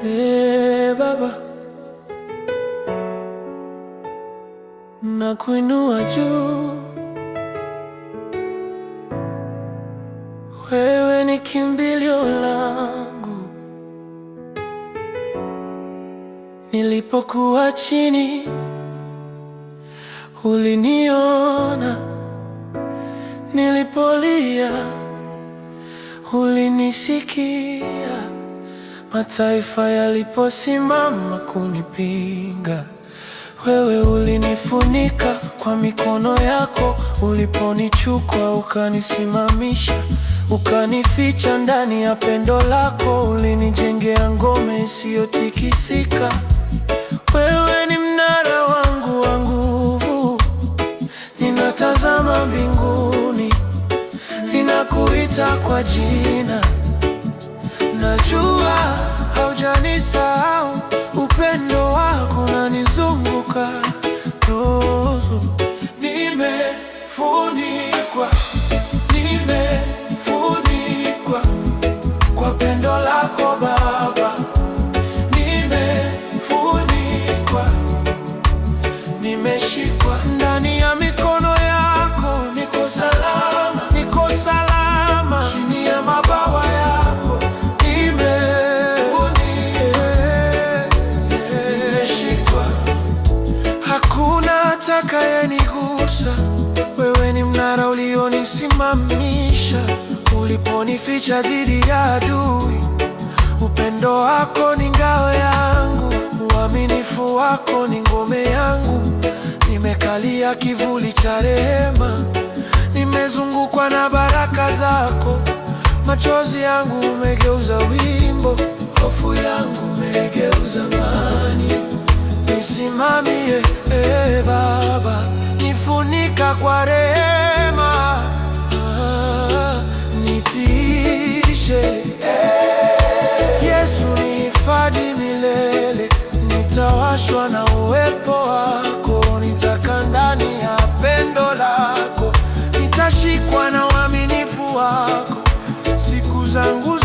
Baba, nakuinua juu. Wewe ni kimbilio langu, nilipokuwa chini uliniona, nilipolia ulinisikia, mataifa yaliposimama kunipinga, wewe ulinifunika kwa mikono yako, uliponichukua ukanisimamisha, ukanificha ndani ya pendo lako, ulinijengea ngome isiyotikisika. Wewe ni mnara wangu wa nguvu, ninatazama mbinguni, ninakuita kwa jina. Najua haujanisahau, upendo wako unanizunguka. Roho, nimefunikwa kwa pendo lako Baba, nimefunikwa, nimeshikwa ndani ya mikono yako. Niko salama, niko salama chini ya mabawa yako. Nimeshikwa, hakuna atakayenigusa. Wewe ni mnara ulionisimamisha, uliponificha dhidi ya adui. Upendo wako ni ngao yangu, uaminifu wako ni ngome yangu. Nimekalia kivuli cha rehema, nimezungukwa na baraka zako. Machozi yangu umegeuza wimbo, hofu yangu umegeuza amani. Nisimamie, Baba, nifunika kwa rehema, nitishe. Yesu, nihifadhi milele, nitawashwa na uwepo wako. Nitakaa ndani ya pendo lako, nitashikwa na uaminifu wako siku zangu